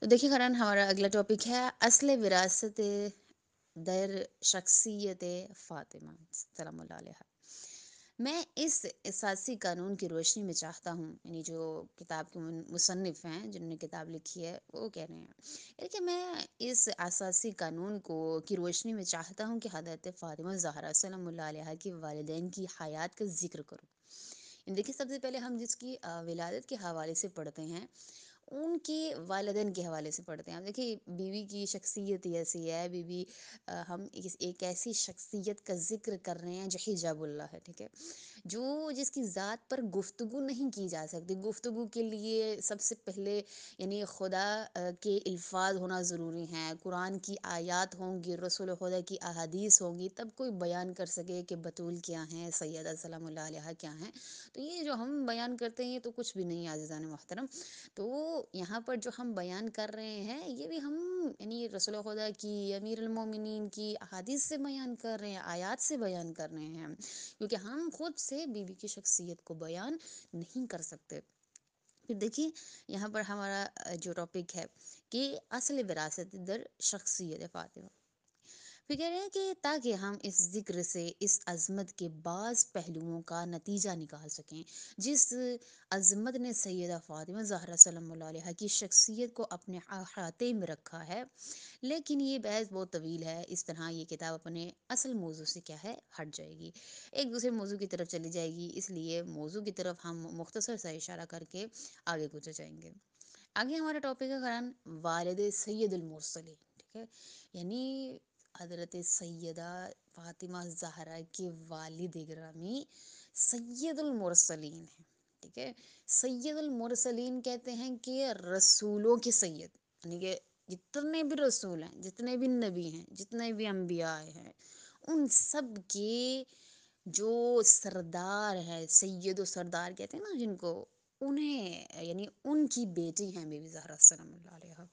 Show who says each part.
Speaker 1: تو دیکھیے قرآن، ہمارا اگلا ٹاپک ہے اصل وراثت در شخصیت فاطمہ سلام اللہ علیہ۔ میں اس اساسی قانون کی روشنی میں چاہتا ہوں، یعنی جو کتاب کے مصنف ہیں جنہوں نے کتاب لکھی ہے وہ کہہ رہے ہیں، یعنی کہ میں اس اساسی قانون کی روشنی میں چاہتا ہوں کہ حضرت فاطمہ زہرا سلام اللہ علیہ کے والدین کی حیات کا ذکر کروں۔ دیکھیے سب سے پہلے ہم جس کی ولادت کے حوالے سے پڑھتے ہیں ان کے والدین کے حوالے سے پڑھتے ہیں۔ اب دیکھیے بیوی کی شخصیت ایسی ہے، بیوی ہم ایک ایسی شخصیت کا ذکر کر رہے ہیں جو حجاب اللہ ہے، ٹھیک ہے، جو جس کی ذات پر گفتگو نہیں کی جا سکتی۔ گفتگو کے لیے سب سے پہلے یعنی خدا کے الفاظ ہونا ضروری ہیں، قرآن کی آیات ہوں گی، رسول خدا کی احادیث ہوں گی، تب کوئی بیان کر سکے کہ بطول کیا ہیں، سیدہ سلام اللہ علیہ کیا ہیں۔ تو یہ جو ہم بیان کرتے ہیں یہ تو کچھ بھی نہیں ہے عزیزان محترم۔ تو یہاں پر جو ہم بیان کر رہے ہیں یہ بھی ہم یعنی رسول خدا کی، امیر المومنین کی احادیث سے بیان کر رہے ہیں، آیات سے بیان کر رہے ہیں، کیونکہ ہم خود سے بیوی کی شخصیت کو بیان نہیں کر سکتے۔ پھر دیکھیے یہاں پر ہمارا جو ٹاپک ہے کہ اصل وراثت در شخصیت فاطمہ، پھر کہہ رہے ہیں کہ تاکہ ہم اس ذکر سے اس عظمت کے بعض پہلوؤں کا نتیجہ نکال سکیں جس عظمت نے سیدہ فاطمہ زہرا سلام اللہ علیہ کی شخصیت کو اپنے احاطے میں رکھا ہے۔ لیکن یہ بحث بہت طویل ہے، اس طرح یہ کتاب اپنے اصل موضوع سے کیا ہے ہٹ جائے گی، ایک دوسرے موضوع کی طرف چلی جائے گی، اس لیے موضوع کی طرف ہم مختصر سا اشارہ کر کے آگے گزر جائیں گے۔ آگے ہمارا ٹاپک ہے قرآن والد سید المرسلین، ٹھیک ہے، یعنی حضرت سیدہ فاطمہ زہرا کے والد گرامی سید المرسلین ہیں، ٹھیک ہے۔ سید المرسلین کہتے ہیں کہ رسولوں کے سید، یعنی کہ جتنے بھی رسول ہیں، جتنے بھی نبی ہیں، جتنے بھی انبیاء ہیں، ان سب کے جو سردار ہے، سید و سردار کہتے ہیں نا جن کو، انہیں یعنی ان کی بیٹی ہیں بی بی زہرا سلام اللہ علیہ۔